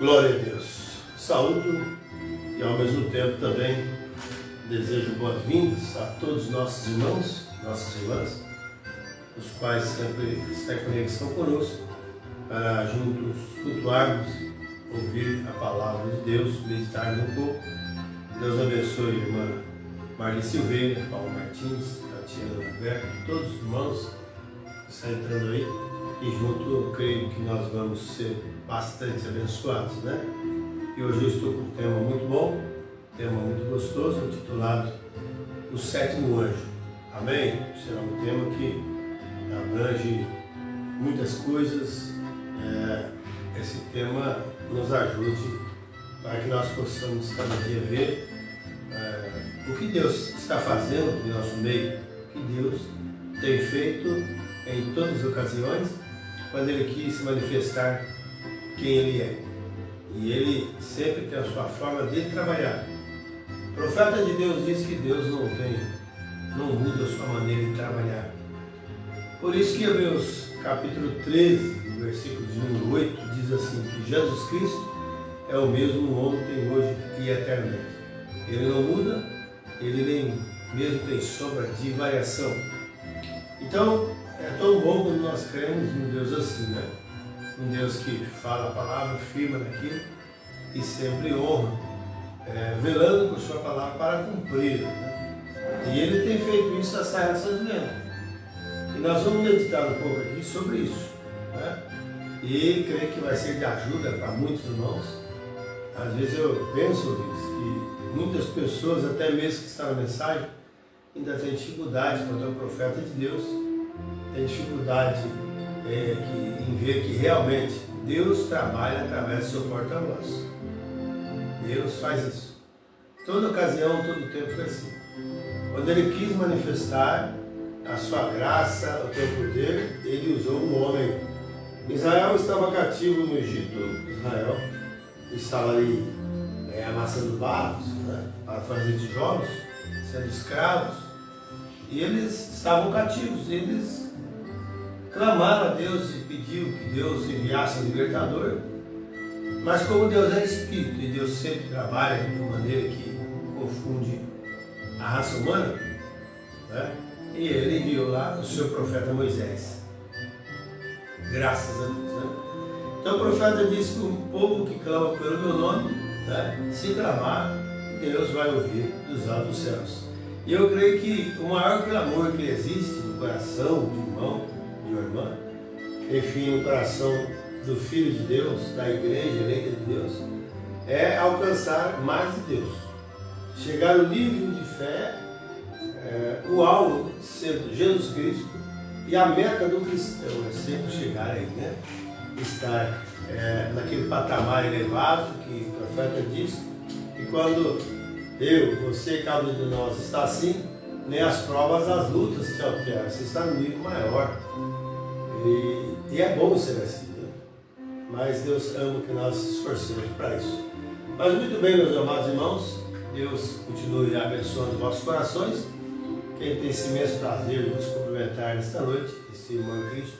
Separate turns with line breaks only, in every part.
Glória a Deus. Saúdo e ao mesmo tempo também desejo boas-vindas a todos os nossos irmãos, nossas irmãs, os quais sempre estão em conexão conosco para juntos cultuarmos, ouvir a palavra de Deus, meditar um pouco. Deus abençoe a irmã Marli Silveira, Paulo Martins, Tatiana Alberto, todos os irmãos que estão entrando aí. E junto eu creio que nós vamos ser bastante abençoados, né? E hoje eu estou com um tema muito bom, um tema muito gostoso, intitulado O Sétimo Anjo. Amém? Será um tema que abrange muitas coisas. Esse tema nos ajude para que nós possamos cada dia ver o que Deus está fazendo no nosso meio, o que Deus tem feito em todas as ocasiões, quando Ele quis se manifestar quem Ele é. E Ele sempre tem a sua forma de trabalhar. O profeta de Deus diz que Deus não muda a sua maneira de trabalhar. Por isso que Hebreus capítulo 13, versículo de número 8, diz assim, que Jesus Cristo é o mesmo ontem, hoje e eternamente. Ele não muda, Ele nem mesmo tem sombra de variação. Então, é tão bom quando nós cremos num Deus assim, né? Um Deus que fala a palavra, firma naquilo e sempre honra, velando por sua palavra para cumprir, né? E Ele tem feito isso a sair dentro. E nós vamos meditar um pouco aqui sobre isso, né? E creio que vai ser de ajuda para muitos irmãos. Às vezes eu penso, Luiz, que muitas pessoas, até mesmo que estão na mensagem, ainda têm dificuldade quanto ao profeta de Deus, tem dificuldade em ver que realmente Deus trabalha através do seu porta-voz. Deus faz isso. Toda ocasião, todo tempo foi assim. Quando Ele quis manifestar a sua graça, o seu poder, Ele usou um homem. Israel estava cativo no Egito. Israel estava ali amassando barros, né, para fazer tijolos, sendo escravos. E eles estavam cativos. Eles clamaram a Deus e pediu que Deus enviasse um libertador. Mas como Deus é Espírito e Deus sempre trabalha de uma maneira que confunde a raça humana, né? E Ele enviou lá o seu profeta Moisés. Graças a Deus, né? Então o profeta disse que um povo que clama pelo meu nome, né, se clamar, Deus vai ouvir dos altos dos céus. E eu creio que o maior clamor que existe no coração de um irmão, de uma irmã, enfim, no coração do Filho de Deus, da igreja eleita de Deus, é alcançar mais de Deus. Chegar no nível de fé, o alvo sendo Jesus Cristo, e a meta do cristão é sempre chegar aí, né? Estar naquele patamar elevado que o profeta diz, e quando eu, você, cada um de nós está assim, nem as provas, as lutas te alteram, você está no nível maior. E é bom ser assim, né? Mas Deus ama que nós nos esforcemos para isso. Mas muito bem, meus amados irmãos, Deus continue abençoando os vossos corações. Quem tem esse imenso prazer de nos cumprimentar nesta noite, esse irmão Cristo,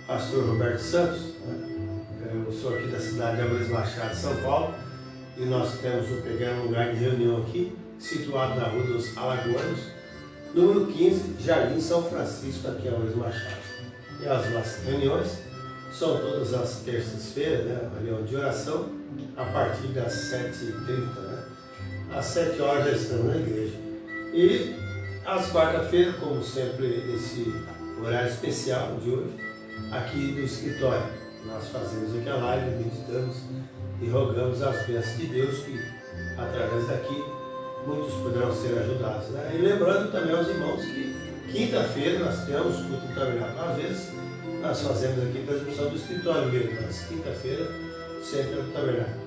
pastor Roberto Santos, né? Eu sou aqui da cidade de Álvares Machado, São Paulo, e nós temos um pequeno lugar de reunião aqui, situado na Rua dos Alagoanos, número 15, Jardim São Francisco, aqui em Álvares Machado. E as nossas reuniões são todas as terças-feiras, né? Uma reunião de oração, a partir das 7h30, né? Às 7 horas já estamos na igreja. E às quarta-feiras, como sempre, esse horário especial de hoje, aqui do escritório. Nós fazemos aqui a live, meditamos e rogamos as bênçãos de Deus que, através daqui, muitos poderão ser ajudados, né? E lembrando também aos irmãos que quinta-feira nós temos culto do tabernáculo. Às vezes nós fazemos aqui a transmissão do escritório mesmo, mas quinta-feira sempre é do tabernáculo.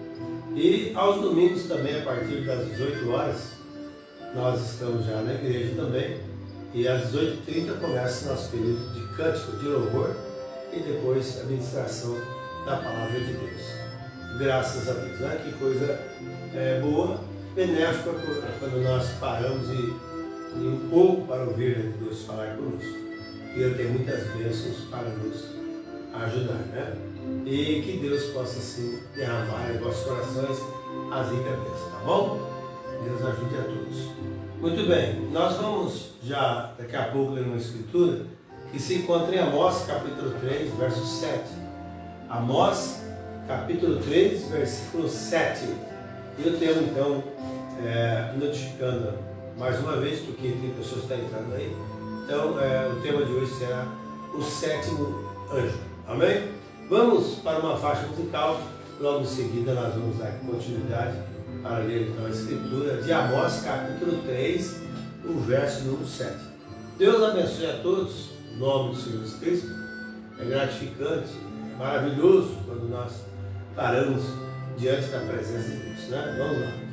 E aos domingos também, a partir das 18 horas, nós estamos já na igreja também. E às 18h30 começa o nosso período de cântico, de louvor, e depois a ministração da palavra de Deus. Graças a Deus, né? Que coisa boa, benéfica, quando nós paramos e um pouco para ouvir Deus falar conosco. E Ele tem muitas bênçãos para nos ajudar, né? e que Deus possa assim derramar em vossos corações as ricas bênçãos, tá bom? Deus ajude a todos. Muito bem, nós vamos já daqui a pouco ler uma escritura que se encontra em Amós capítulo 3, verso 7. Amós capítulo 3, versículo 7. E eu tenho então notificando mais uma vez, porque tem pessoas que estão entrando aí. Então o tema de hoje será o sétimo anjo. Amém? Vamos para uma faixa musical, logo em seguida nós vamos dar continuidade para ler então a escritura de Amós capítulo 3, o verso número 7. Deus abençoe a todos, em nome do Senhor Jesus Cristo. É gratificante, é maravilhoso quando nós paramos diante da presença de Deus, né? Vamos lá.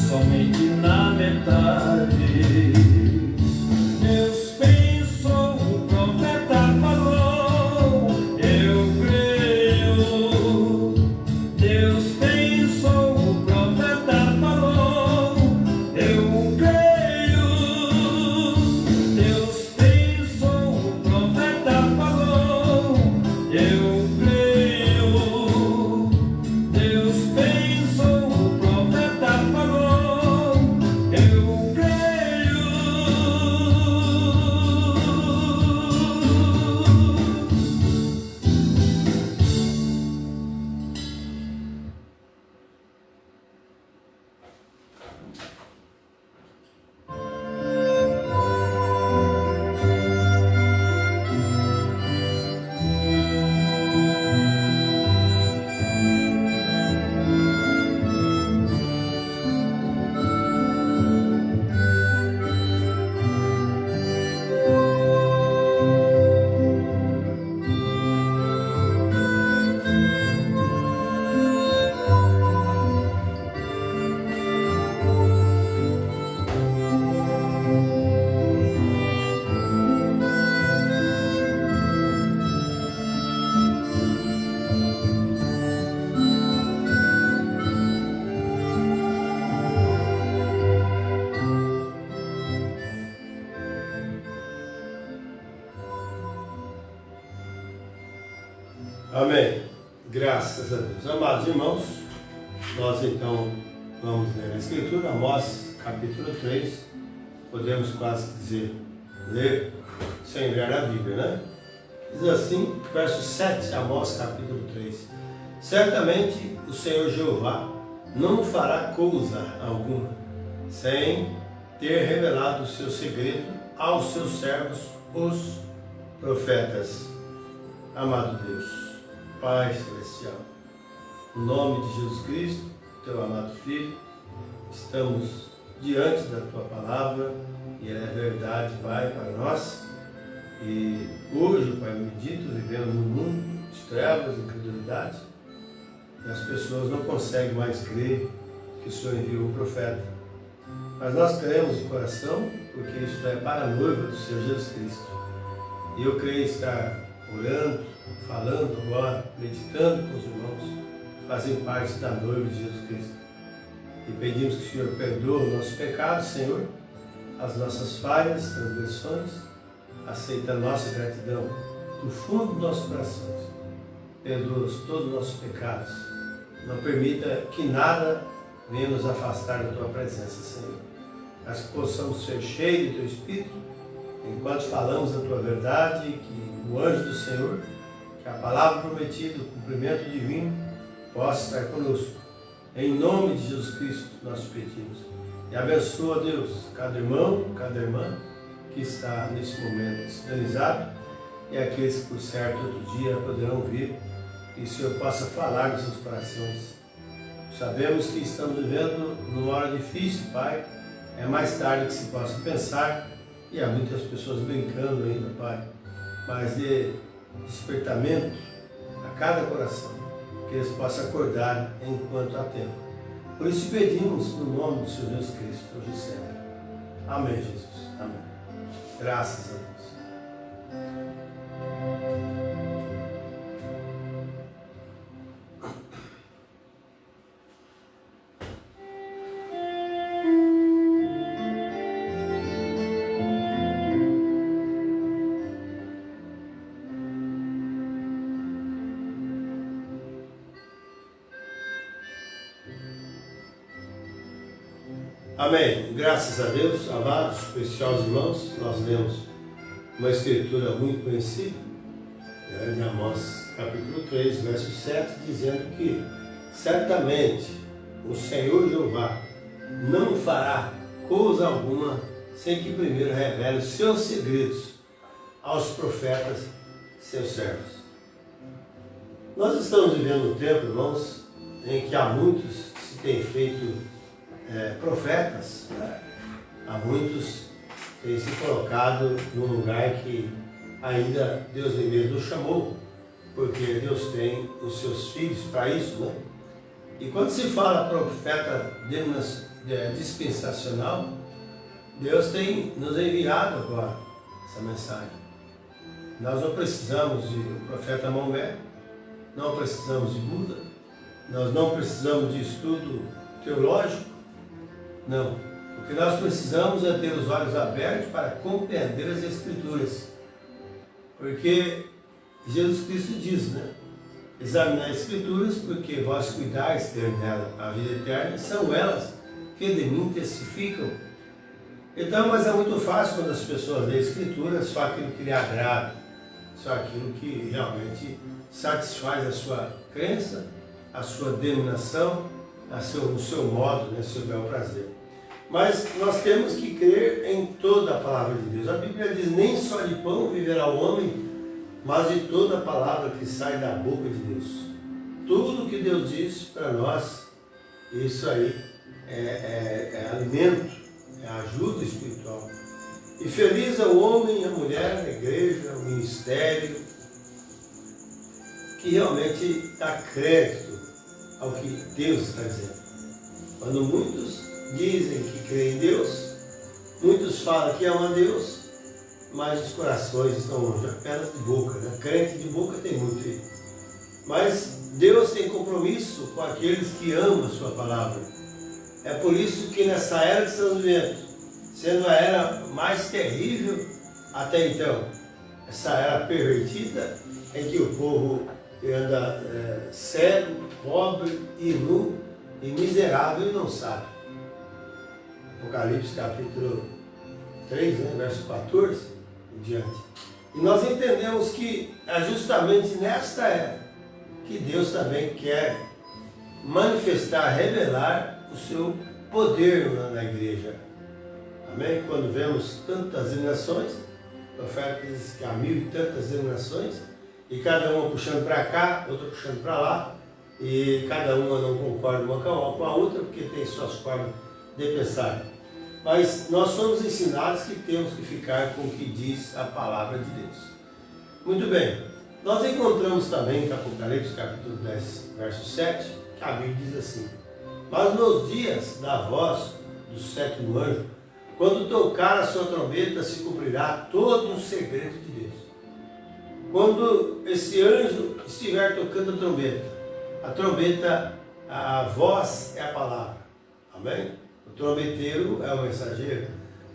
Somente na metade.
Graças a Deus. Amados irmãos, nós então vamos ler a Escritura, Amós capítulo 3, podemos quase dizer, ler sem ler a Bíblia, né? Diz assim, verso 7, Amós capítulo 3. Certamente o Senhor Jeová não fará coisa alguma, sem ter revelado o seu segredo aos seus servos, os profetas. Amado Deus, Pai Celestial, no nome de Jesus Cristo, Teu amado Filho, estamos diante da Tua Palavra, e ela é verdade, Pai, para nós. E hoje, Pai bendito, vivemos num mundo de trevas e incredulidade, e as pessoas não conseguem mais crer que o Senhor enviou o profeta. Mas nós cremos de coração, porque isso é para a noiva do Senhor Jesus Cristo. E eu creio estar orando, falando agora, meditando com os irmãos, fazem parte da noiva de Jesus Cristo. E pedimos que o Senhor perdoe o nosso pecado, Senhor, as nossas falhas, transgressões, aceita a nossa gratidão do fundo dos nossos corações. Perdoa todos os nossos pecados. Não permita que nada venha nos afastar da Tua presença, Senhor. Mas que possamos ser cheios do Teu Espírito, enquanto falamos a Tua verdade, que o anjo do Senhor, que a palavra prometida, o cumprimento divino, possa estar conosco. Em nome de Jesus Cristo nós pedimos. E abençoa, Deus, cada irmão, cada irmã que está nesse momento sintonizado e aqueles que por certo outro dia poderão vir e o Senhor possa falar nos seus corações. Sabemos que estamos vivendo numa hora difícil, Pai. É mais tarde que se possa pensar e há muitas pessoas brincando ainda, Pai. Mas de despertamento a cada coração, que eles possam acordar enquanto há tempo. Por isso pedimos no nome do Senhor Jesus Cristo, hoje e sempre. Amém, Jesus. Amém. Graças a Deus. Amém. Graças a Deus, amados, preciosos irmãos, nós lemos uma escritura muito conhecida, de Amós capítulo 3, verso 7, dizendo que certamente o Senhor Jeová não fará coisa alguma sem que primeiro revele os seus segredos aos profetas, seus servos. Nós estamos vivendo um tempo, irmãos, em que há muitos que se têm feito profetas, né? Há muitos que têm se colocado num lugar que ainda Deus mesmo chamou, porque Deus tem os seus filhos para isso, né? E quando se fala profeta dispensacional, Deus tem nos enviado agora essa mensagem. Nós não precisamos de um profeta Maomé, não precisamos de Buda, nós não precisamos de estudo teológico, não. O que nós precisamos é ter os olhos abertos para compreender as Escrituras. Porque Jesus Cristo diz, né? Examinar as Escrituras, porque vós cuidais ter nela a vida eterna, são elas que de mim testificam. Então, mas é muito fácil quando as pessoas leem a Escritura só aquilo que lhe agrada, só aquilo que realmente satisfaz a sua crença, a sua denominação, o seu modo, né, seu bel prazer. Mas nós temos que crer em toda a palavra de Deus. A Bíblia diz, nem só de pão viverá o homem, mas de toda a palavra que sai da boca de Deus. Tudo que Deus diz para nós, isso aí é alimento, é ajuda espiritual. E feliz é o homem e a mulher, a igreja, o ministério, que realmente dá crédito ao que Deus está dizendo. Quando muitos dizem que creem em Deus, muitos falam que amam a Deus, mas os corações estão longe, apenas de boca, né? Crente de boca tem muito aí. Mas Deus tem compromisso com aqueles que amam a sua palavra. É por isso que nessa era que estamos vivendo, sendo a era mais terrível até então, essa era pervertida, em que o povo ele anda cego, pobre e nu e miserável e não sabe. Apocalipse capítulo 3, né, verso 14 em diante. E nós entendemos que é justamente nesta era que Deus também quer manifestar, revelar o seu poder na igreja. Amém? Quando vemos tantas denominações, o profeta diz que há 1000 e tantas denominações, e cada uma puxando para cá, outra puxando para lá, e cada uma não concorda uma com a outra, porque tem suas formas de pensar. Mas nós somos ensinados que temos que ficar com o que diz a palavra de Deus. Muito bem, nós encontramos também em Apocalipse capítulo 10, verso 7, que a Bíblia diz assim: mas nos dias da voz do sétimo anjo, quando tocar a sua trombeta, se cumprirá todo o segredo de Deus. Quando esse anjo estiver tocando a trombeta, a voz é a palavra. Amém? O trombeteiro é o mensageiro.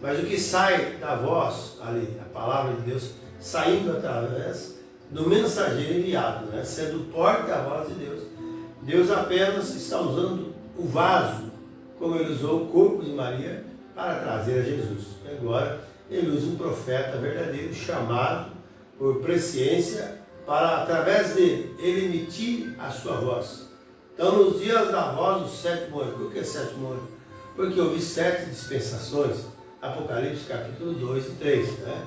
Mas o que sai da voz, ali, a palavra de Deus, saindo através do mensageiro enviado, né? Sendo o porta-voz de Deus. Deus apenas está usando o vaso, como ele usou o corpo de Maria, para trazer a Jesus. E agora ele usa um profeta verdadeiro, chamado por presciência, para através dele, ele emitir a sua voz. Então, nos dias da voz do sétimo anjo, por que sétimo anjo? Porque houve 7 dispensações, Apocalipse capítulo 2 e 3, né?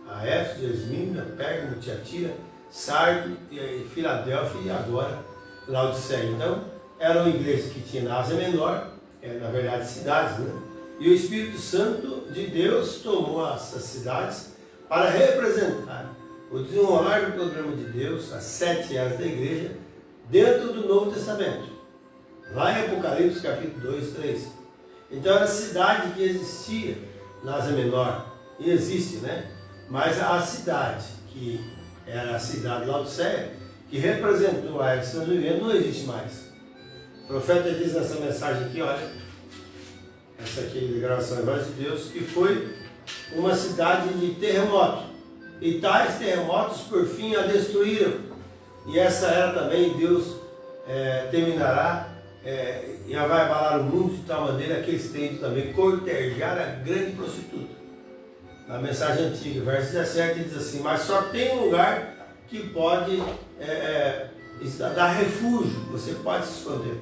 A Éfeso, Esmirna, Pérgamo, Tiatira, Sardo, Filadélfia e agora Laodiceia. Então, eram igrejas que tinham na Ásia Menor, na verdade cidades, né? E o Espírito Santo de Deus tomou essas cidades para representar o desenrolar do programa de Deus, as 7 eras da igreja, dentro do Novo Testamento. Lá em Apocalipse capítulo 2 e 3. Então era a cidade que existia na Ásia Menor, e existe, né? Mas a cidade, que era a cidade de Laodiceia, que representou a era que estamos vivendo, não existe mais. O profeta diz nessa mensagem aqui, olha, essa aqui é a declaração da voz de Deus, que foi uma cidade de terremoto. E tais terremotos por fim a destruíram. E essa era também, Deus terminará e vai abalar o mundo de tal maneira que eles tentam também cortejar a grande prostituta. Na mensagem antiga, verso 17, diz assim: mas só tem um lugar que pode dar refúgio, você pode se esconder.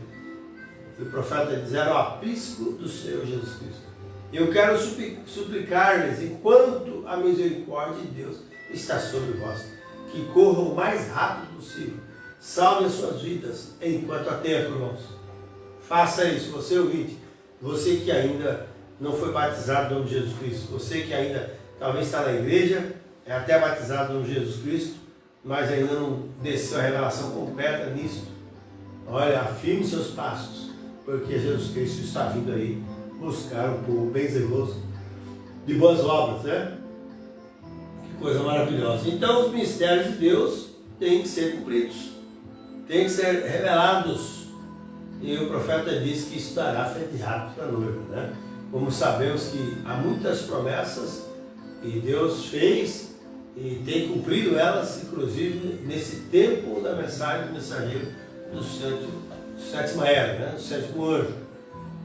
E o profeta diz: era o aprisco do Senhor Jesus Cristo. Eu quero suplicar-lhes, enquanto a misericórdia de Deus está sobre vós, que corram o mais rápido possível, salvem as suas vidas enquanto há tempo, irmãos. Faça isso, você ouvinte, você que ainda não foi batizado no nome de Jesus Cristo, você que ainda talvez está na igreja, é até batizado no nome de Jesus Cristo, mas ainda não desceu a revelação completa nisso. Olha, afirme seus passos, porque Jesus Cristo está vindo aí buscar um povo bem zeloso de boas obras, né? Que coisa maravilhosa. Então os mistérios de Deus têm que ser cumpridos, têm que ser revelados. E o profeta diz que estará frente rápido para a noiva, né? Como sabemos que há muitas promessas que Deus fez e tem cumprido elas, inclusive nesse tempo da mensagem do mensageiro do sétima era, né? Do sétimo anjo.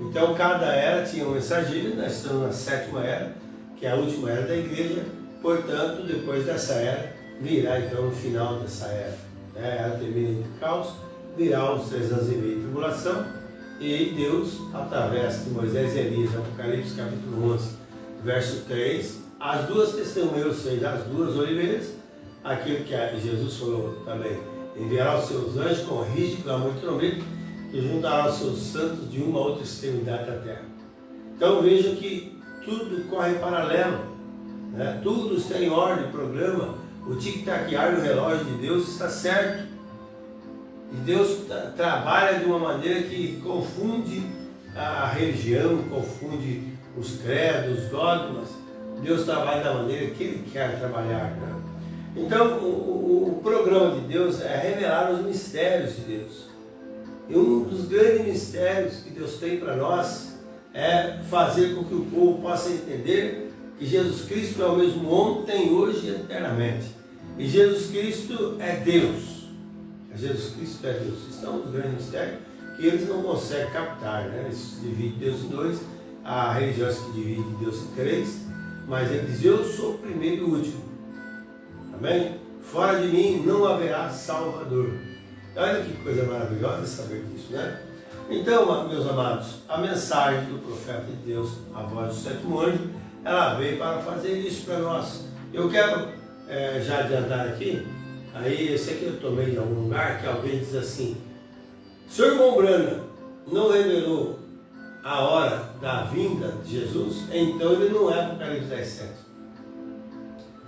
Então cada era tinha um mensageiro, nós estamos na 7ª era, que é a última era da igreja, portanto, depois dessa era, virá então o final dessa era. Ela termina em caos, virá os 3 anos e meio de tribulação, e Deus, através de Moisés e Elias, Apocalipse capítulo 11, verso 3, as 2 testemunhas, ou seja, as 2 oliveiras, aquilo que Jesus falou também, enviará os seus anjos com rígido clamor de trombeta, que juntará os seus santos de uma a outra extremidade da terra. Então vejam que tudo corre em paralelo, né? Tudo está em ordem, programa, o tic-tac-ar do relógio de Deus está certo. E Deus trabalha de uma maneira que confunde a religião, confunde os credos, os dogmas. Deus trabalha da maneira que Ele quer trabalhar, né? Então o programa de Deus é revelar os mistérios de Deus. E um dos grandes mistérios que Deus tem para nós é fazer com que o povo possa entender que Jesus Cristo é o mesmo ontem, hoje e eternamente. E Jesus Cristo é Deus. Jesus Cristo é Deus. Estão os grandes mistérios que eles não conseguem captar, né? Eles dividem Deus em dois, há religiões que dividem Deus em três, mas ele diz, eu sou o primeiro e o último. Amém? Fora de mim não haverá Salvador. Olha que coisa maravilhosa saber disso, né? Então, meus amados, a mensagem do profeta de Deus, a voz do sétimo anjo, ela veio para fazer isso para nós. Eu quero já adiantar aqui, aí esse aqui eu tomei em algum lugar, que alguém diz assim, Sr. irmão Brana não revelou a hora da vinda de Jesus, então ele não é Apocalipse 10:7.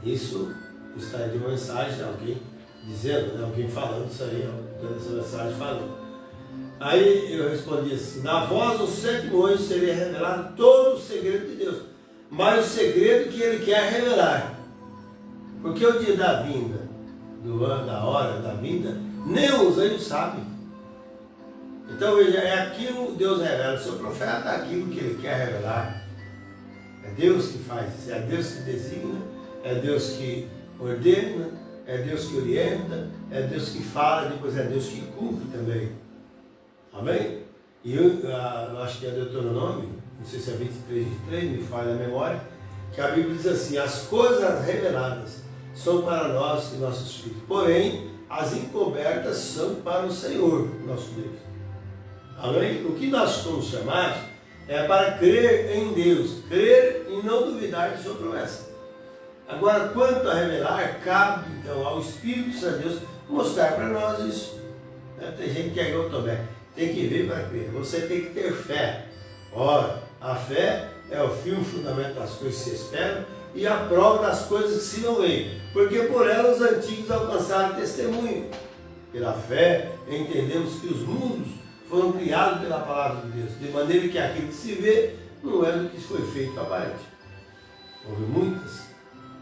Isso está de uma mensagem, alguém dizendo, né, alguém falando isso aí, dando essa mensagem falando. Aí eu respondi assim, na voz do sétimo anjo seria revelado todo o segredo de Deus, mas o segredo que ele quer revelar. Porque o dia da vinda, do ano, da hora da vinda, nem os anjos sabem. Então veja, é aquilo que Deus revela, o seu profeta é aquilo que ele quer revelar. É Deus que faz isso, é Deus que designa, é Deus que ordena, é Deus que orienta, é Deus que fala, depois é Deus que cumpre também. Amém? E eu acho que é Deuteronômio, não sei se é 23:23, me falha a memória, que a Bíblia diz assim, as coisas reveladas são para nós e nossos filhos, porém as encobertas são para o Senhor, nosso Deus. Amém? O que nós somos chamados é para crer em Deus, crer e não duvidar de sua promessa. Agora, quanto a revelar, cabe então ao Espírito Santo de Deus mostrar para nós isso. Tem gente que é igual Tomé, tem que ver para crer, você tem que ter fé. Ora, a fé é o firme fundamento das coisas que se esperam e a prova das coisas que se não veem, porque por ela os antigos alcançaram testemunho. Pela fé entendemos que os mundos foram criados pela palavra de Deus, de maneira que aquilo que se vê não é do que foi feito aparente. Houve muitas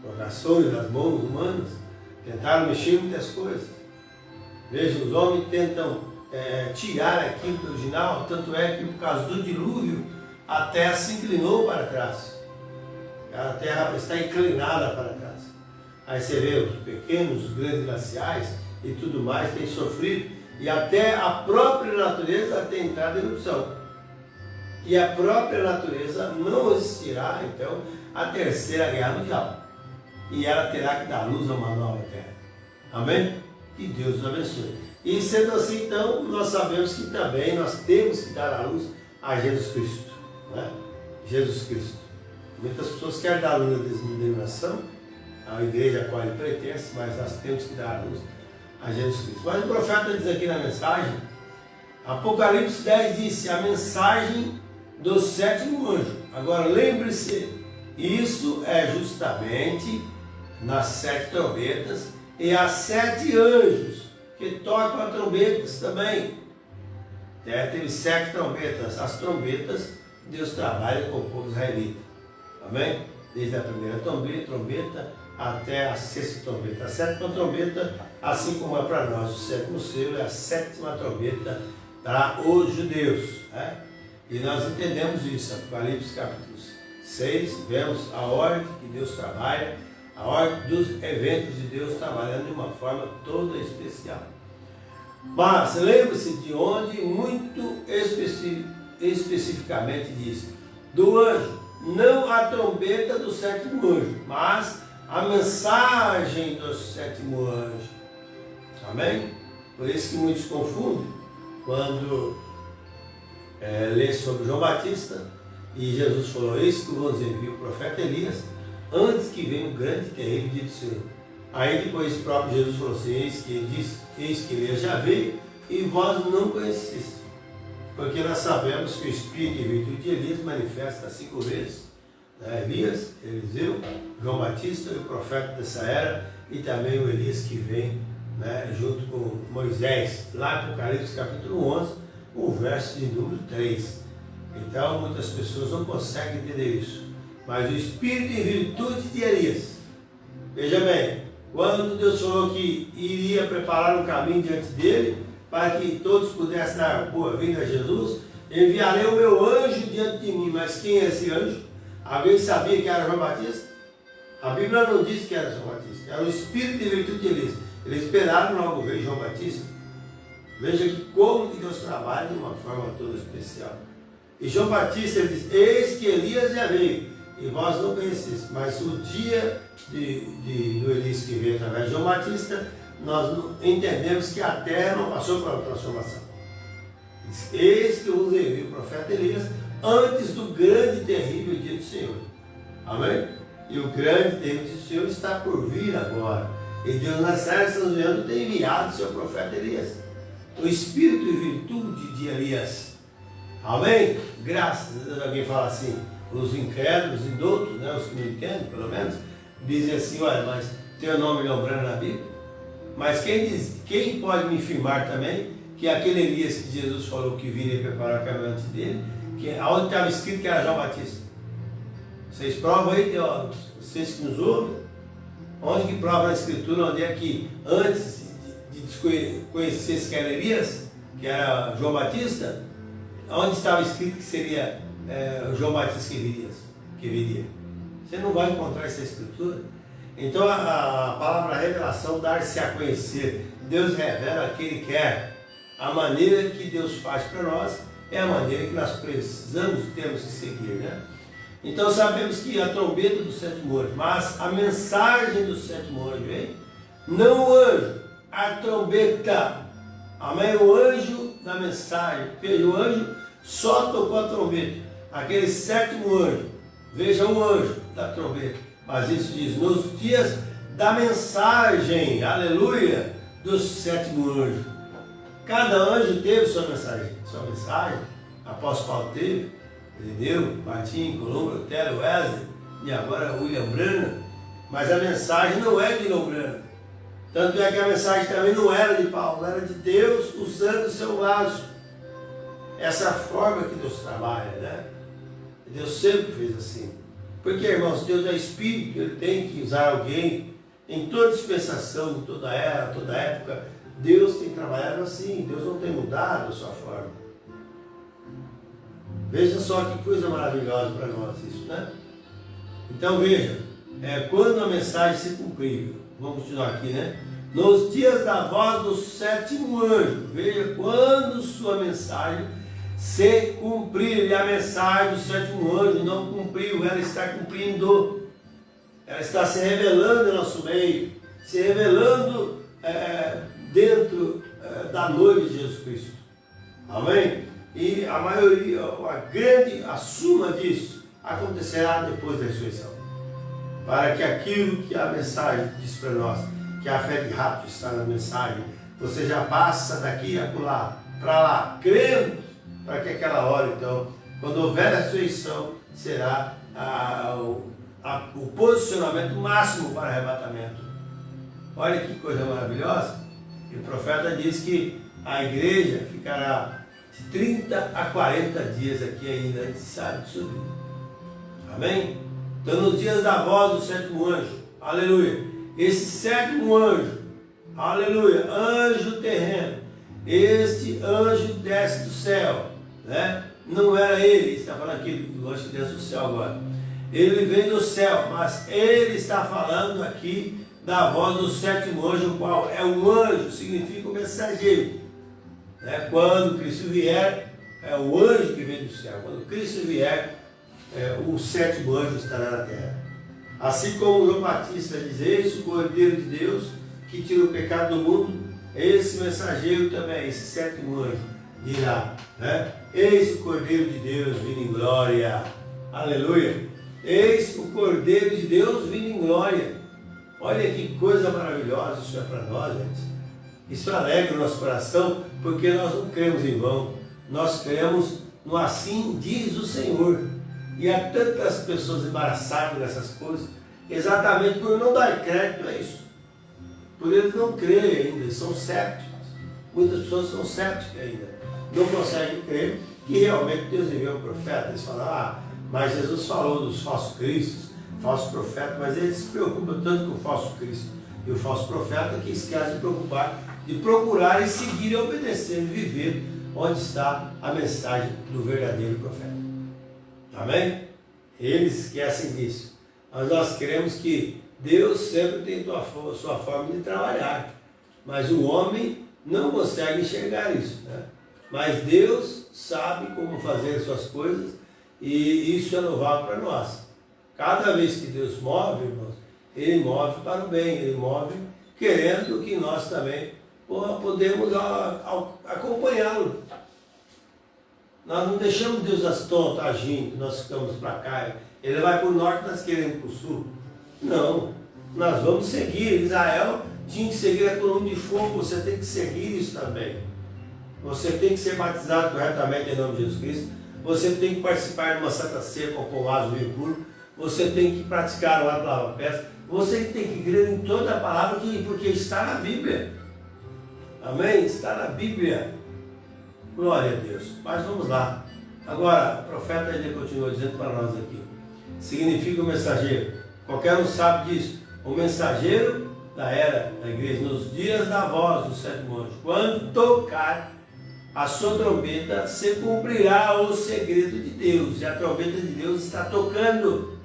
provações das mãos humanas, tentaram mexer muitas coisas. Veja, os homens tentam tirar aquilo do original, tanto é que por causa do dilúvio a terra se inclinou para trás. A terra está inclinada para trás. Aí você vê os pequenos, os grandes glaciais e tudo mais têm sofrido, e até a própria natureza tem entrado em erupção. E a própria natureza não resistirá, então, à terceira guerra mundial. E ela terá que dar luz a uma nova terra. Amém? Que Deus nos abençoe. E sendo assim, então, nós sabemos que também nós temos que dar a luz a Jesus Cristo. Né? Jesus Cristo. Muitas pessoas querem dar a luz à denominação, à igreja a qual ele pertence, mas nós temos que dar a luz a Jesus Cristo. Mas o profeta diz aqui na mensagem, Apocalipse 10 disse, a mensagem do sétimo anjo. Agora lembre-se, isso é justamente nas 7 trombetas e as 7 anjos que tocam as trombetas também. Teve 7 trombetas. As trombetas, Deus trabalha com o povo israelita. Amém? Desde a primeira trombeta até a 6ª trombeta. A 7ª trombeta, assim como é para nós o 7º selo, é a 7ª trombeta para os judeus. Né? E nós entendemos isso. Apocalipse capítulo 6, vemos a ordem que Deus trabalha, a ordem dos eventos de Deus trabalhando de uma forma toda especial. Mas lembre-se de onde muito especificamente diz, do anjo, não a trombeta do 7º anjo, mas a mensagem do 7º anjo. Amém? Por isso que muitos confundem quando lê sobre João Batista e Jesus falou, eis que vos envia o profeta Elias, antes que venha o grande e terrível dia do Senhor. Aí depois o próprio Jesus falou assim, eis que Elias já veio e vós não conheceste. Porque nós sabemos que o Espírito e virtude de Elias manifesta 5 vezes. Elias, Eliseu, João Batista e o profeta dessa era, e também o Elias que vem junto com Moisés, lá no Apocalipse capítulo 11, o verso de número 3. Então muitas pessoas não conseguem entender isso. Mas o Espírito e virtude de Elias. Veja bem, quando Deus falou que iria preparar um caminho diante dele, para que todos pudessem dar boa-vinda a Jesus, enviarei o meu anjo diante de mim. Mas quem é esse anjo? Alguém sabia que era João Batista? A Bíblia não diz que era João Batista, era o Espírito e virtude de Elias. Eles esperaram logo ver João Batista, Veja que como que Deus trabalha de uma forma toda especial. E João Batista ele diz, eis que Elias já veio, e vós não conheceste, mas o dia do Elias que veio através de João Batista, nós entendemos que a terra não passou por uma transformação. Diz, eis que vos envia o profeta Elias antes do grande e terrível dia do Senhor. Amém? E o grande e terrível do Senhor está por vir agora. E Deus nas terras estamos vendo tem enviado o seu profeta Elias. O espírito e virtude de Elias. Amém? Graças a Deus. Alguém fala assim, os incrédulos, indoutos, né, os que não entendem, pelo menos, dizem assim, olha, mas teu nome não branco na Bíblia. Mas quem pode me afirmar também que aquele Elias que Jesus falou que viria preparar o caminho antes dele, onde estava escrito que era João Batista? Vocês provam aí, teólogos, vocês que nos ouvem, onde que prova na Escritura, onde é que antes de conhecer que era Elias, que era João Batista, onde estava escrito que seria João Batista que viria? Você não vai encontrar essa Escritura. Então a palavra revelação, dar-se a conhecer, Deus revela que Ele quer. A maneira que Deus faz para nós é a maneira que nós precisamos, temos que seguir, né? Então sabemos que a trombeta do sétimo anjo, mas a mensagem do sétimo anjo, hein? Não o anjo, a trombeta. Amém? O anjo da mensagem. Veja, o anjo só tocou a trombeta. Aquele sétimo anjo, veja o anjo da trombeta. Mas isso diz, nos dias da mensagem, aleluia, do sétimo anjo. Cada anjo teve sua mensagem. Apóstolo Paulo teve, Irineu, Martim, Columba, Otelo, Wesley, e agora William Branham. Mas a mensagem não é de William Branham. Tanto é que a mensagem também não era de Paulo, era de Deus usando o seu vaso. Essa forma que Deus trabalha, né? Deus sempre fez assim. Porque, irmãos, Deus é Espírito, Ele tem que usar alguém em toda dispensação, em toda era, toda época. Deus tem trabalhado assim, Deus não tem mudado a sua forma. Veja só que coisa maravilhosa para nós isso, né? Então veja, quando a mensagem se cumpriu, vamos continuar aqui, né? Nos dias da voz do sétimo anjo, veja quando sua mensagem se cumprir, e a mensagem do sétimo anjo não cumpriu, ela está cumprindo, ela está se revelando em nosso meio, se revelando dentro da noiva de Jesus Cristo. Amém? E a maioria, a suma disso acontecerá depois da ressurreição. Para que aquilo que a mensagem diz para nós, que a fé de rápido está na mensagem, você já passa daqui a para lá, crendo, para que aquela hora, então, quando houver a ressurreição, será o posicionamento máximo para arrebatamento. Olha que coisa maravilhosa. E o profeta diz que a igreja ficará de 30 a 40 dias aqui ainda antes de subir. Amém? Então nos dias da voz do sétimo anjo, aleluia, esse sétimo anjo, aleluia, anjo terreno, este anjo desce do céu, né? Não era ele, está falando aqui do anjo que desce do céu agora. Ele vem do céu, mas ele está falando aqui da voz do sétimo anjo, o qual é um anjo, significa o mensageiro. Né? Quando Cristo vier, é o anjo que vem do céu. Quando Cristo vier, o sétimo anjo estará na terra. Assim como João Batista diz, eis o Cordeiro de Deus que tira o pecado do mundo, esse mensageiro também, esse sétimo anjo, dirá, né? Eis o Cordeiro de Deus vindo em glória. Aleluia! Eis o Cordeiro de Deus vindo em glória. Olha que coisa maravilhosa isso é para nós, gente. Isso alegra o nosso coração, porque nós não cremos em vão. Nós cremos no assim diz o Senhor. E há tantas pessoas embaraçadas nessas coisas, exatamente por não dar crédito a isso. Por eles não crerem ainda, são céticos. Muitas pessoas são céticas ainda. Não conseguem crer que realmente Deus enviou um profeta. Eles falam, mas Jesus falou dos falsos cristos, falsos profetas, mas eles se preocupam tanto com o falso Cristo e o falso profeta que esquecem de preocupar, de procurar e seguir e obedecer e viver onde está a mensagem do verdadeiro profeta. Amém? Eles esquecem disso. Mas nós queremos que Deus sempre tem sua forma de trabalhar. Mas o homem não consegue enxergar isso, né? Mas Deus sabe como fazer as suas coisas e isso é louvável para nós. Cada vez que Deus move, irmãos, Ele move para o bem, Ele move querendo que nós também podemos acompanhá-lo. Nós não deixamos Deus às tontas agindo, nós ficamos para cá. Ele vai para o norte, nós queremos para o sul. Não, nós vamos seguir. Israel tinha que seguir a coluna de fogo, você tem que seguir isso também. Você tem que ser batizado corretamente em nome de Jesus Cristo. Você tem que participar de uma santa ceia com pomado bem puro. Você tem que praticar o ato de lava-pés. Você tem que crer em toda a palavra, porque está na Bíblia. Amém? Está na Bíblia. Glória a Deus. Mas vamos lá. Agora, o profeta ele continua dizendo para nós aqui. Significa o mensageiro. Qualquer um sabe disso. O mensageiro da era da igreja, nos dias da voz do sétimo anjo, quando tocar a sua trombeta, se cumprirá o segredo de Deus. E a trombeta de Deus está tocando.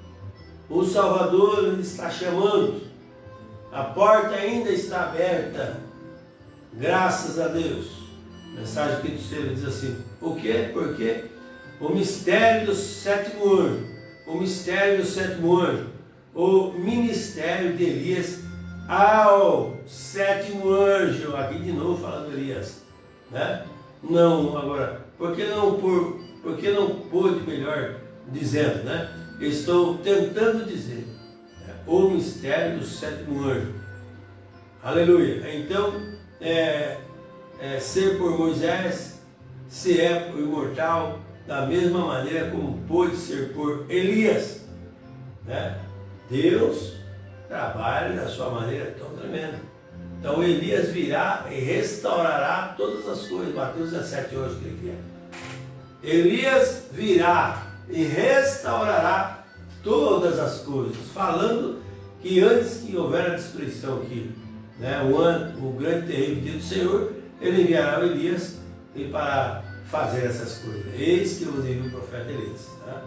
O Salvador ele está chamando. A porta ainda está aberta. Graças a Deus. A mensagem aqui do Senhor diz assim. O quê? Por quê? O mistério do sétimo anjo. O mistério do sétimo anjo. O ministério de Elias ao sétimo anjo. Aqui de novo falando Elias. Né? Não, agora, por que não pôde, melhor dizendo, né? Estou tentando dizer, né? O mistério do sétimo anjo. Aleluia. Então, ser por Moisés, se é por imortal, da mesma maneira como pôde ser por Elias. Né? Deus trabalha da sua maneira tão tremenda. Então Elias virá e restaurará todas as coisas. Mateus 17 hoje, que é. Elias virá e restaurará todas as coisas. Falando que antes que houver a destruição aqui, né, o grande terrível dia do Senhor, ele enviará o Elias para fazer essas coisas. Eis que vos envia o profeta Elias. Tá?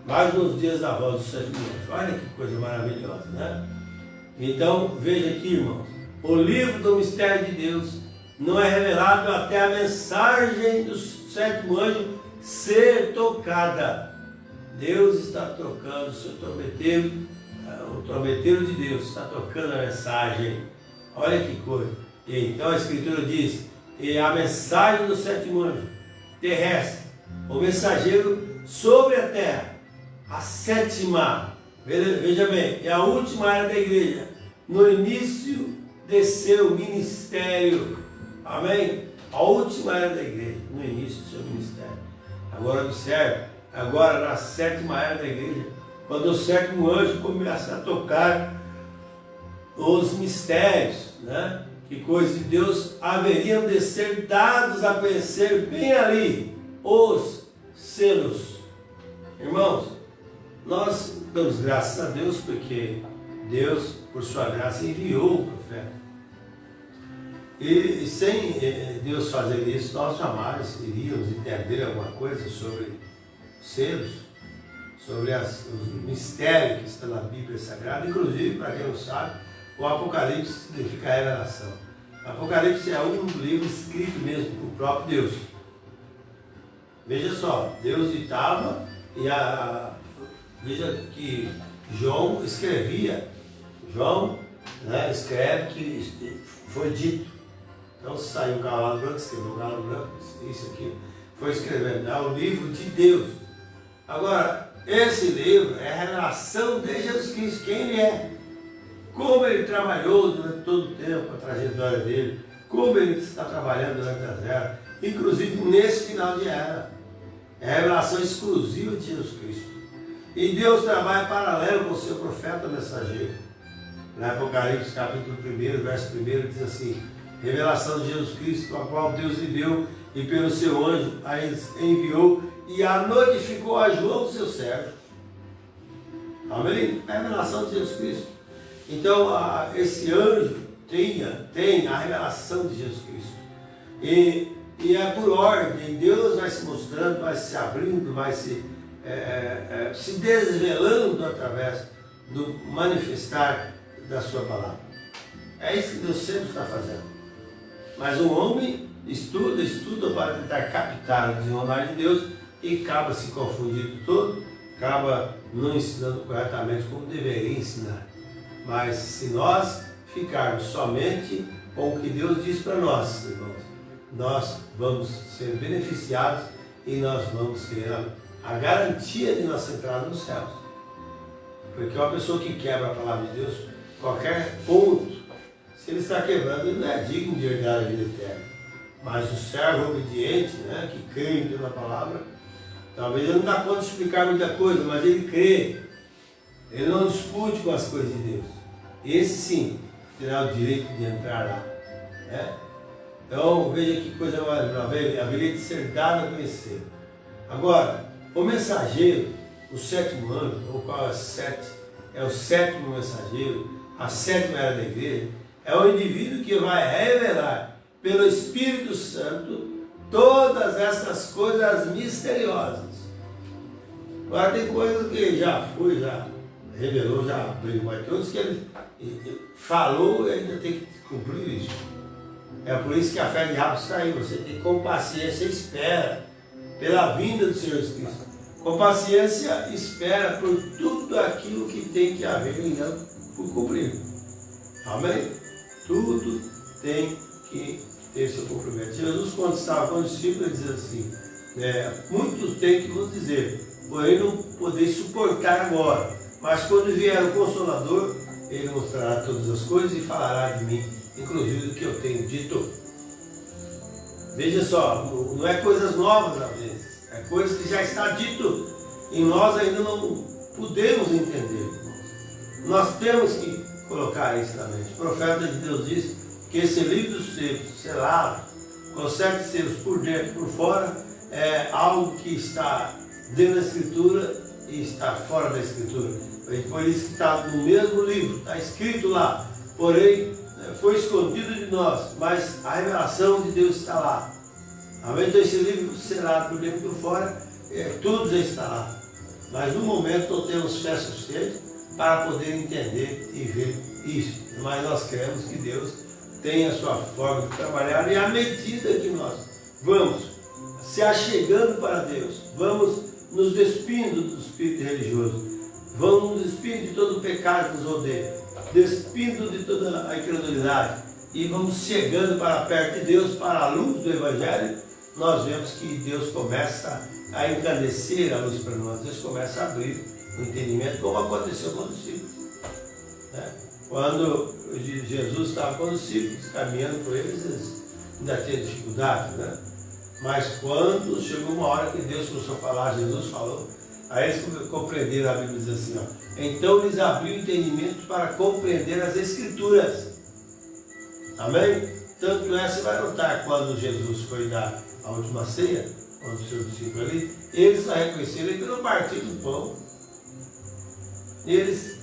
Mas nos dias da voz do sétimo anjo. Olha que coisa maravilhosa, né? Então, veja aqui, irmãos, o livro do mistério de Deus não é revelado até a mensagem do sétimo anjo ser tocada. Deus está tocando o seu trombeteiro, o trombeteiro de Deus está tocando a mensagem. Olha que coisa. E então a Escritura diz, e a mensagem do sétimo anjo terrestre, o mensageiro sobre a terra, a sétima. Veja bem, é a última era da igreja, no início de seu ministério. Amém? A última era da igreja, no início do seu ministério. Agora observe, agora na sétima era da igreja, quando o sétimo anjo começa a tocar os mistérios, né? Que coisas de Deus haveriam de ser dados a conhecer bem ali, os selos. Irmãos, nós damos graças a Deus porque Deus, por sua graça, enviou o profeta. E sem Deus fazer isso, nós jamais iríamos entender alguma coisa sobre selos, sobre os mistérios que estão na Bíblia Sagrada. Inclusive, para quem não sabe, o Apocalipse significa revelação. O Apocalipse é um livro escrito mesmo por próprio Deus. Veja só, Deus ditava e veja que João escrevia. João, né, escreve que foi dito. Então saiu o cavalo branco, escreveu o cavalo branco, isso aqui. Foi escrevendo. É o livro de Deus. Agora, esse livro é a revelação de Jesus Cristo, quem ele é. Como ele trabalhou durante todo o tempo, a trajetória dele. Como ele está trabalhando durante as eras. Inclusive nesse final de era. É a revelação exclusiva de Jesus Cristo. E Deus trabalha paralelo com o seu profeta mensageiro. Na Apocalipse capítulo 1, verso 1, diz assim: revelação de Jesus Cristo, a qual Deus lhe deu, e pelo seu anjo a enviou, e a notificou a João, seu servo. Amém? É a revelação de Jesus Cristo. Então, esse anjo tem a revelação de Jesus Cristo. E é por ordem, Deus vai se mostrando, vai se abrindo, vai se desvelando através do manifestar da sua palavra. É isso que Deus sempre está fazendo. Mas o homem estuda para tentar captar o desenrolar de Deus e acaba se confundindo todo, acaba não ensinando corretamente como deveria ensinar. Mas se nós ficarmos somente com o que Deus diz para nós, irmãos, nós vamos ser beneficiados e nós vamos ter a garantia de nossa entrada nos céus. Porque uma pessoa que quebra a palavra de Deus, qualquer ponto, se ele está quebrando, ele não é digno de herdar a vida eterna. Mas o servo obediente, né, que crê em Deus na palavra, talvez ele não dá conta de explicar muita coisa, mas ele crê. Ele não discute com as coisas de Deus. Esse sim terá o direito de entrar lá. Né? Então veja que coisa maravilhosa, haveria de ser dado a conhecer. Agora, o mensageiro, o sétimo ano, ou qual é o sétimo mensageiro, a sétima era da igreja, é o indivíduo que vai revelar pelo Espírito Santo todas essas coisas misteriosas. Agora tem coisas que já revelou, já abriu, mas tem outros que ele falou e ainda tem que cumprir isso. É por isso que a fé de Rabo está aí. Você tem que, com paciência, espera pela vinda do Senhor Jesus Cristo. Com paciência, espera por tudo aquilo que tem que haver ainda por cumprir. Amém? Tudo tem que ter seu cumprimento. Jesus, quando estava com os discípulos, ele dizia assim, muitos têm que nos dizer, porém não podeis suportar agora, mas quando vier o Consolador, ele mostrará todas as coisas e falará de mim, inclusive do que eu tenho dito. Veja só, não é coisas novas às vezes, é coisas que já está dito e nós ainda não podemos entender. Nós temos que colocar isso na mente. O profeta de Deus diz que esse livro selado, com 7 selos por dentro e por fora, é algo que está dentro da Escritura e está fora da Escritura. Por isso que está no mesmo livro, está escrito lá, porém foi escondido de nós, mas a revelação de Deus está lá. Amém? Então esse livro selado por dentro e por fora, tudo já está lá. Mas no momento não temos fé suficiente para poder entender e ver isso. Mas nós queremos que Deus tenha a sua forma de trabalhar, e à medida que nós vamos se achegando para Deus, vamos nos despindo do espírito religioso, vamos nos despindo de todo o pecado que nos rodeia, despindo de toda a incredulidade, e vamos chegando para perto de Deus, para a luz do Evangelho, nós vemos que Deus começa a encandecer a luz para nós, Deus começa a abrir o entendimento, como aconteceu com os discípulos. Quando Jesus estava com os discípulos, caminhando com eles, eles ainda tinham dificuldade, né? Mas quando chegou uma hora que Deus começou a falar, Jesus falou, aí eles compreenderam, a Bíblia diz assim, então lhes abriu o entendimento para compreender as Escrituras. Amém? Tanto é, você vai notar, quando Jesus foi dar a última ceia, quando os seus discípulos ali, eles só reconheceram ele pelo partir do pão. Eles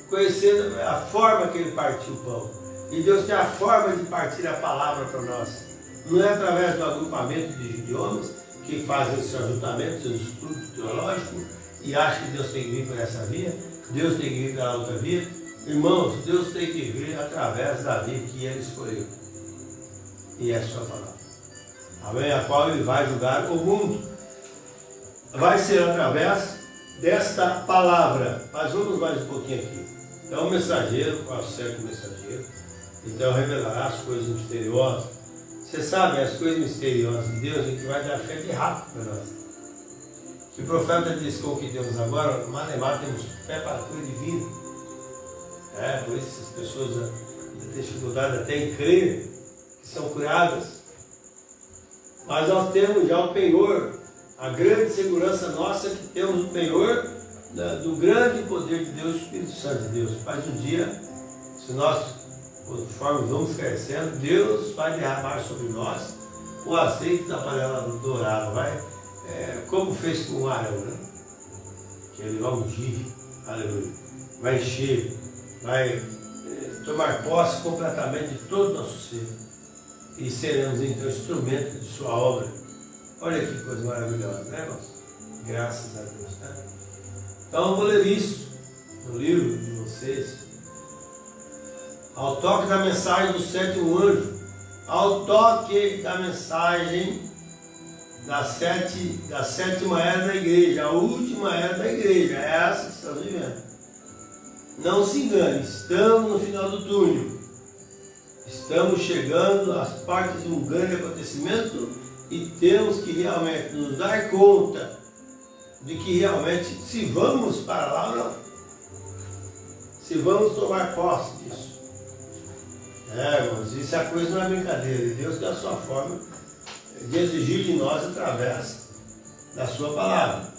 conheceram a forma que ele partiu o pão. E Deus tem a forma de partir a palavra para nós. Não é através do agrupamento de homens que fazem seu ajuntamento, seus estudos teológicos, e acham que Deus tem que vir por essa via, Deus tem que vir pela outra via. Irmãos, Deus tem que vir através da via que ele escolheu. E é a sua palavra. Amém? A qual ele vai julgar o mundo. Vai ser através desta palavra. Mas vamos mais um pouquinho aqui. Então o mensageiro, qual é o sétimo mensageiro? Então revelará as coisas misteriosas. Você sabe, as coisas misteriosas de Deus, a gente vai dar fé de rápido para nós. Se o profeta diz com o que temos agora, malemar temos fé para a coisa divina. Por isso as pessoas têm dificuldade até em crer que são curadas. Mas nós temos já o penhor, a grande segurança nossa é que temos o penhor do grande poder de Deus, o Espírito Santo de Deus. Mas um dia, se nós, conforme vamos crescendo, Deus vai derramar sobre nós o azeite da panela dourada, como fez com o Arão, né? Que ele vai ungir, aleluia, vai encher, vai tomar posse completamente de todo o nosso ser, e seremos então instrumento de sua obra. Olha que coisa maravilhosa, né, irmãos? Graças a Deus, né? Então eu vou ler isso no livro de vocês. ao toque da mensagem do sétimo anjo, ao toque da mensagem da sétima era da igreja, a última era da igreja, é essa que estamos vivendo. Não se engane, estamos no final do túnel, estamos chegando às partes de um grande acontecimento e temos que realmente nos dar conta de que realmente se vamos para lá ou não, se vamos tomar posse disso. Irmãos, isso é coisa, não é brincadeira, e Deus tem a sua forma de exigir de nós através da sua palavra.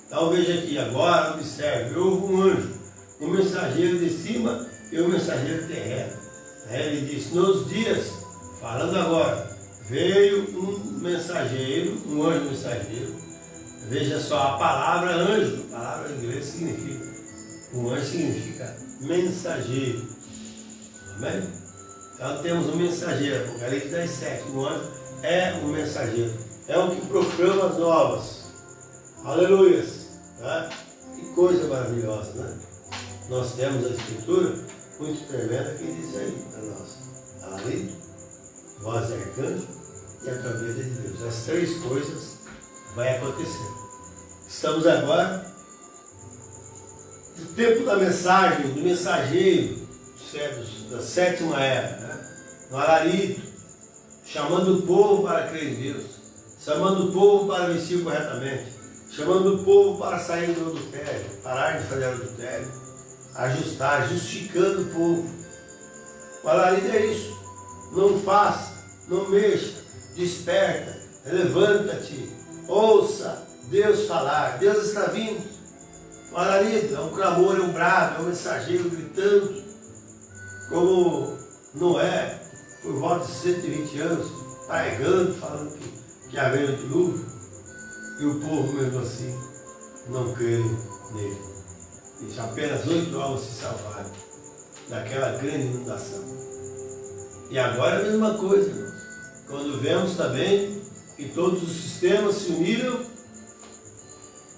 Então veja aqui, agora observe, houve um anjo, um mensageiro de cima e um mensageiro terreno. Ele disse, nos dias, falando agora, veio um mensageiro, um anjo mensageiro. Veja só, a palavra anjo, a palavra em inglês significa, um anjo significa mensageiro. Amém? Então temos um mensageiro, Apocalipse 10:7, um anjo é um mensageiro, é um que proclama as novas. Aleluias! Tá? Que coisa maravilhosa, né? Nós temos a escritura muito tremenda que diz aí para nós: além, voz de arcanjo e a trombeta de Deus. As três coisas vai acontecer. Estamos agora no tempo da mensagem, do mensageiro, da sétima era, né? No alarido, chamando o povo para crer em Deus, chamando o povo para vestir corretamente, chamando o povo para sair do adultério, parar de fazer adultério, ajustar, justificando o povo. O alarido é isso, não faça, não mexa, desperta, levanta-te, ouça Deus falar, Deus está vindo. O alarido é um clamor, é um brado, é um mensageiro gritando, como Noé, por volta de 120 anos, pregando, falando que haveria um dilúvio, e o povo mesmo assim não creu nele. E apenas 8 almas se salvaram daquela grande inundação. E agora é a mesma coisa, irmãos. Quando vemos também que todos os sistemas se uniram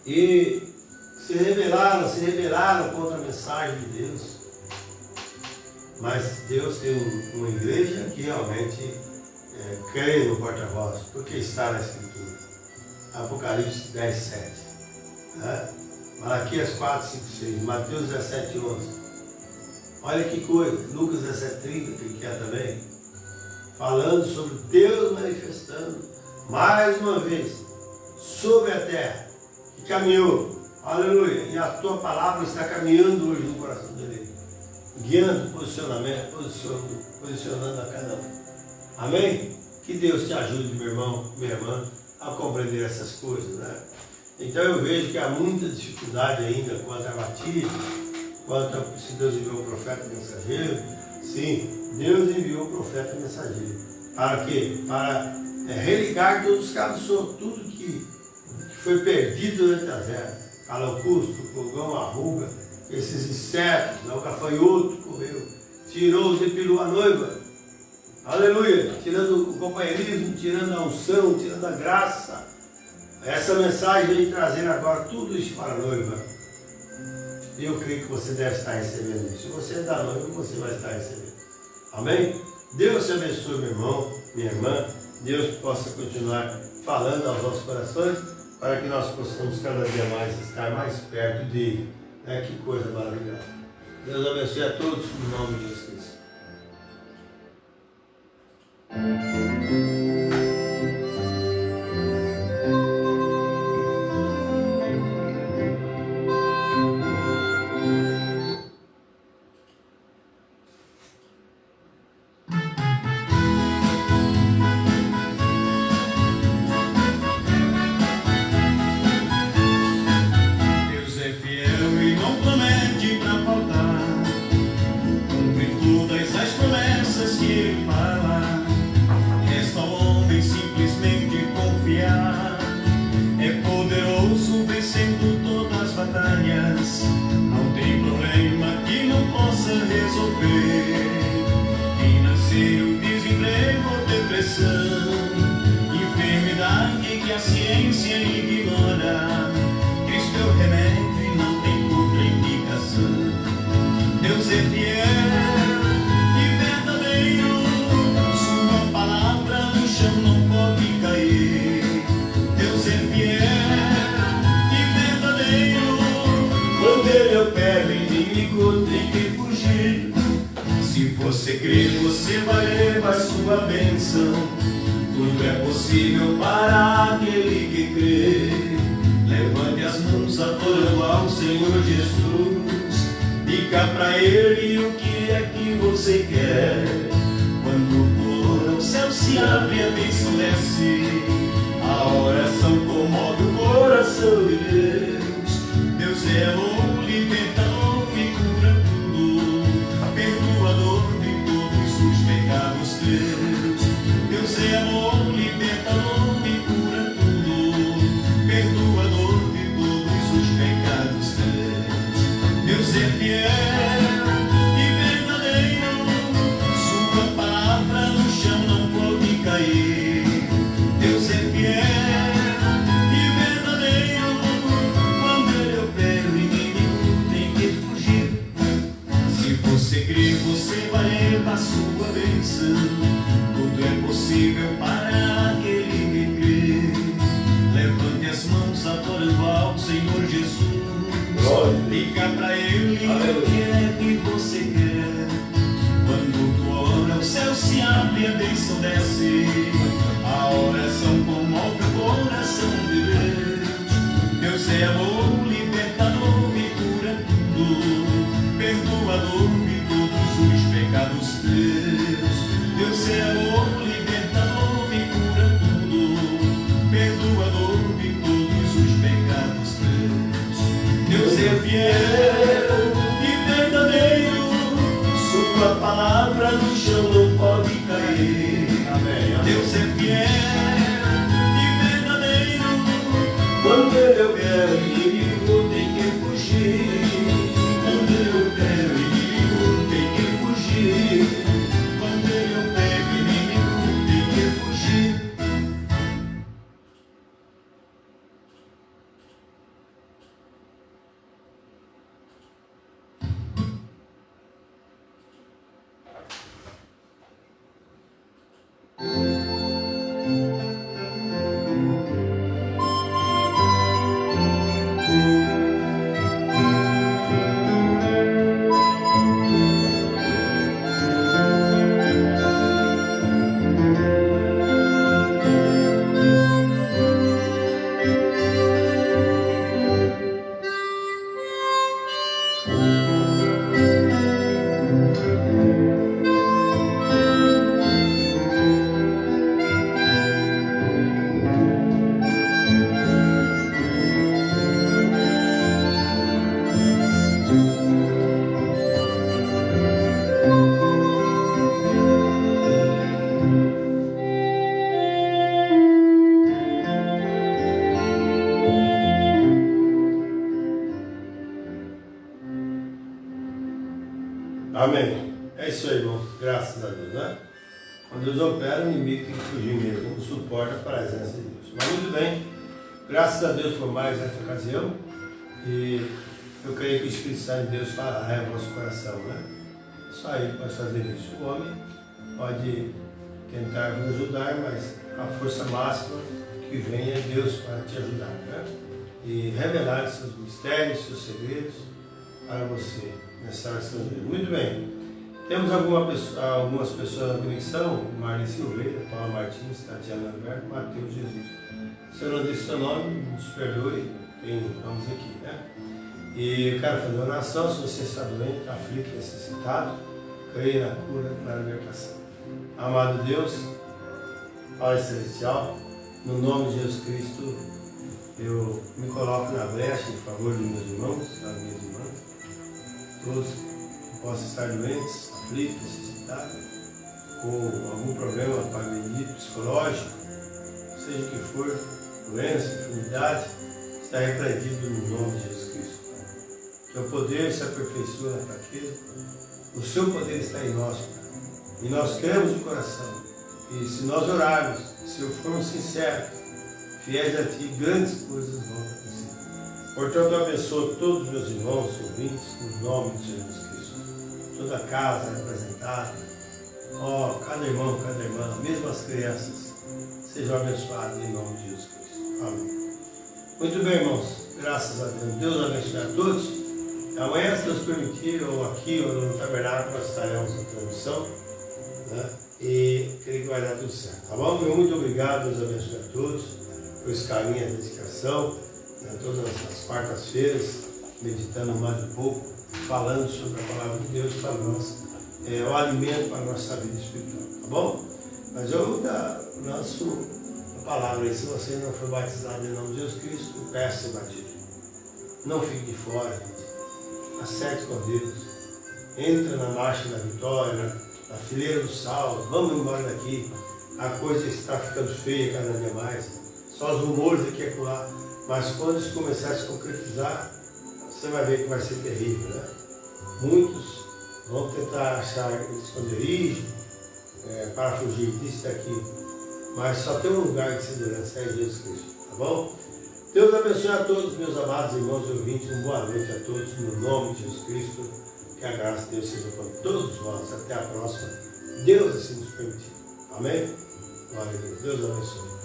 e se rebelaram contra a mensagem de Deus. Mas Deus tem uma igreja que realmente crê no porta-voz, porque está na Escritura. Apocalipse 10:7. Malaquias 4:5-6. Mateus 17:11. Olha que coisa. Lucas 17:30, que quer também. Falando sobre Deus manifestando mais uma vez sobre a terra, que caminhou. Aleluia. E a tua palavra está caminhando hoje no coração dele, guiando, posicionamento, posicionando a cada um. Amém? Que Deus te ajude, meu irmão, minha irmã, a compreender essas coisas, né? Então eu vejo que há muita dificuldade ainda quanto a batismo, quanto a se Deus enviou o profeta mensageiro. Sim, Deus enviou o profeta mensageiro. Para quê? Para religar todos os cabos soltos, tudo que foi perdido durante a terra. Calocusto, pulgão, arruga, esses insetos, o gafanhoto correu, tirou, depilou a noiva. Aleluia! Tirando o companheirismo, tirando a unção, tirando a graça. Essa mensagem vem trazer agora tudo isso para a noiva. E eu creio que você deve estar recebendo isso. Se você é da noiva, você vai estar recebendo. Amém? Deus te abençoe, meu irmão, minha irmã. Deus possa continuar falando aos nossos corações, para que nós possamos cada dia mais estar mais perto dele. Que coisa maravilhosa. Deus abençoe a todos, no nome de Jesus Cristo.
Enfermidade que a ciência ignora, Cristo é o remédio e não tem contraindicação. Deus é fiel. pode cair. Deus é fiel e verdadeiro. Quando Ele opera, o inimigo tem que fugir. Se você crer, você vai levar sua bênção. Tudo é possível para aquele que crê. Levante as mãos adorando ao Senhor Jesus. Diga pra Ele o que é que você quer. Quando o céu se abre, a bênção desce. A oração comove o coração de Deus. Deus é bom, libertador e cura tudo, perdoador de todos os pecados teus. Deus é bom, libertador e cura tudo, perdoador de todos os pecados teus. Deus é fiel e verdadeiro. Sua palavra no chão não pode cair. Deus é fiel e verdadeiro. Quando Ele opera, o inimigo tem que fugir. Se você crer, você vai levar sua bênção. Tudo é possível para aquele que crê. Levante as mãos adorando ao Senhor Jesus. Liga pra Ele o que é que você quer. Quando tu ora, o céu se abre, a bênção desce. A oração comove o coração de Deus. Deus é amor, libertador e cura tudo, perdoador de todos os pecados teus. Deus é amor, libertador e cura tudo, perdoador de todos os pecados teus. Deus é fiel e verdadeiro. Sua palavra no chão não pode cair. Amém. Deus é fiel e verdadeiro. Quando Ele opera, o inimigo tem que fugir. Quando Ele opera, o inimigo tem que fugir. Quando Ele opera, o inimigo tem que fugir.
Amém. É isso aí, irmão. Graças a Deus, né? Quando Deus opera, o inimigo tem que fugir mesmo. Não suporta a presença de Deus. Mas muito bem. Graças a Deus por mais esta ocasião. E eu creio que o Espírito Santo de Deus falará em nosso coração, né? Só Ele pode fazer isso. O homem pode tentar nos ajudar, mas a força máxima que vem é Deus para te ajudar, né? E revelar seus mistérios, seus segredos para você nessa oração de Deus. Muito bem. Temos algumas pessoas na conexão: Marli Silveira, Paula Martins, Tatiana Alberto, Mateus Jesus. Se eu não disse seu nome, nos perdoe, vamos aqui, né? E eu quero fazer uma oração. Se você está doente, aflito, necessitado, creia na cura, na libertação. Amado Deus, Pai Celestial, no nome de Jesus Cristo, eu me coloco na brecha em favor dos meus irmãos, das minhas irmãs, todos que possam estar doentes, aflitos, necessitados, com algum problema, Pai bendito, psicológico, seja o que for, doença, enfermidade, está repreendido no nome de Jesus Cristo. Teu poder se aperfeiçoa na fraqueza, o seu poder está em nós, Pai. E nós cremos de coração. E se nós orarmos, se formos sinceros, fiéis a Ti, grandes coisas vão acontecer. Portanto, eu abençoo todos os meus irmãos, ouvintes, no nome de Jesus Cristo. Toda a casa representada, cada irmão, cada irmã, mesmo as crianças, sejam abençoados em nome de Jesus Cristo. Amém. Muito bem, irmãos. Graças a Deus. Deus abençoe a todos. Amanhã, se Deus permitir, ou aqui, ou no tabernáculo, nós estaremos na transmissão, né? E creio que vai dar tudo certo, tá bom? Muito obrigado, Deus abençoe a todos, por esse carinho e dedicação, né? Todas as quartas-feiras, meditando mais um pouco, falando sobre a palavra de Deus para nós, o alimento para a nossa vida espiritual, tá bom? Mas eu lanço a palavra aí, se você não for batizado em nome de Jesus Cristo, peça e batismo. Não fique de fora, gente. Acerte com Deus. Entra na marcha da vitória, na fileira do salvo. Vamos embora daqui. A coisa está ficando feia cada dia mais. Só os rumores aqui e acolá. Mas quando isso começar a se concretizar, você vai ver que vai ser terrível, né? Muitos vão tentar achar esconderijo para fugir disso daqui. Mas só tem um lugar de segurança, é Jesus Cristo, tá bom? Deus abençoe a todos, meus amados irmãos e ouvintes. Uma boa noite a todos, no nome de Jesus Cristo. Que a graça de Deus seja com todos nós. Até a próxima. Deus assim nos permitir. Amém? Glória a Deus. Deus abençoe.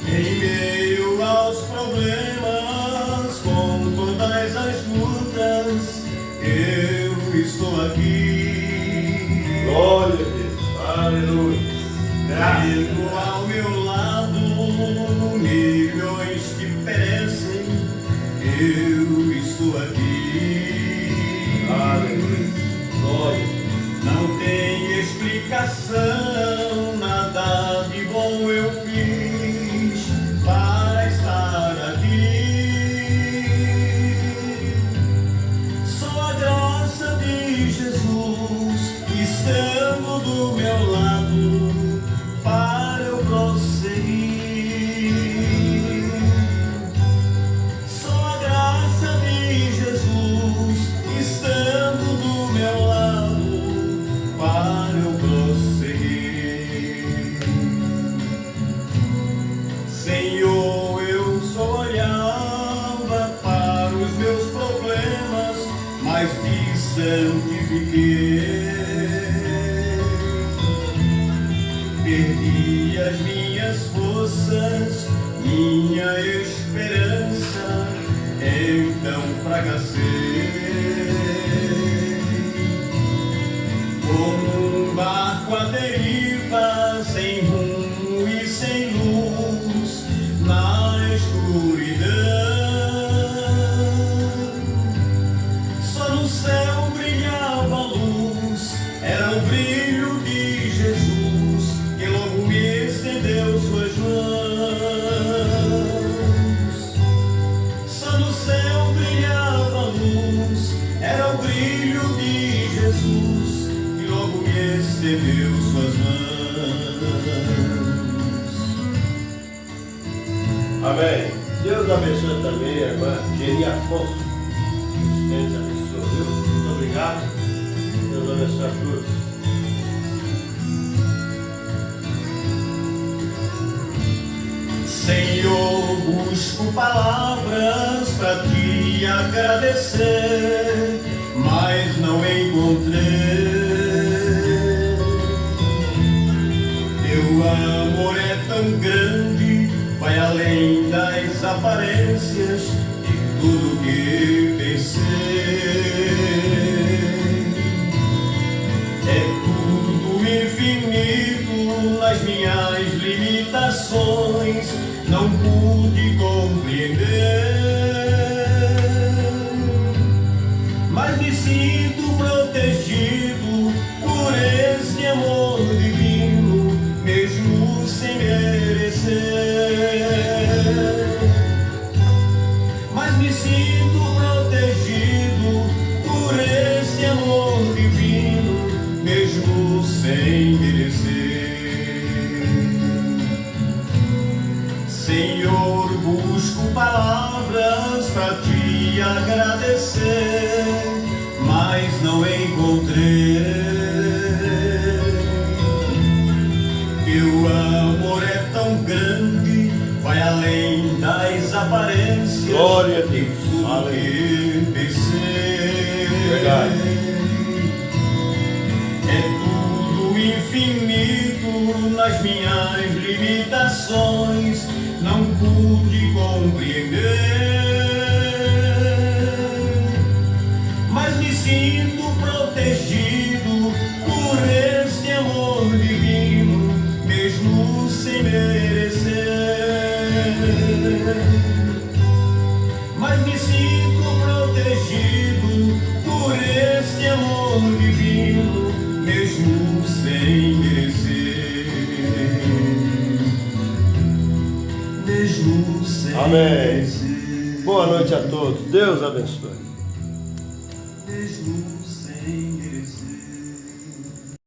Em meio aos problemas, com todas as lutas, eu estou aqui.
Glória a Deus. Aleluia.
Trago ao meu lado milhões que perecem, eu estou aqui.
Aleluia. Glória.
Não tem explicação, nada de bom eu fiz para estar aqui. Só a graça de Jesus estando do meu lado para eu prosseguir. Só a graça de Jesus estando do meu lado para eu prosseguir. Senhor, eu só olhava para os meus problemas, mas te santifiquei. Perdi as minhas forças, minha esperança, então fracassei. Como um barco à deriva, sem rumo e sem luz, na escuridão. Só no céu brilhava a luz, era o brilho de Jesus, que logo me estendeu suas mãos. Só no céu brilhava a luz, era o brilho de Jesus, que logo me estendeu suas mãos.
Amém. Deus abençoe também a irmã Geni Afonso. Deus abençoe, viu? Muito obrigado. Deus abençoe a todos.
Senhor, busco palavras para te agradecer, mas não encontrei. Teu amor é tão grande, vai além das aparências de tudo que pensei. É tudo infinito nas minhas limitações, não pude compreender, mas me sinto protegido por esse amor divino, mesmo sem merecer. Mas me sinto protegido por esse amor divino, mesmo sem merecer. Senhor, busco palavras para te agradecer, merecer, mas não encontrei. Teu amor é tão grande, vai além das aparências.
Glória a Deus.
Tudo que pensei.
Verdade.
É tudo infinito nas minhas limitações, não pude compreender, mas me sinto protegido por este amor divino, mesmo sem merecer. Mas me sinto protegido por este amor divino, mesmo sem merecer. Mesmo sem
Amém.
merecer.
Boa noite a todos. Deus abençoe.
Mesmo sem merecer.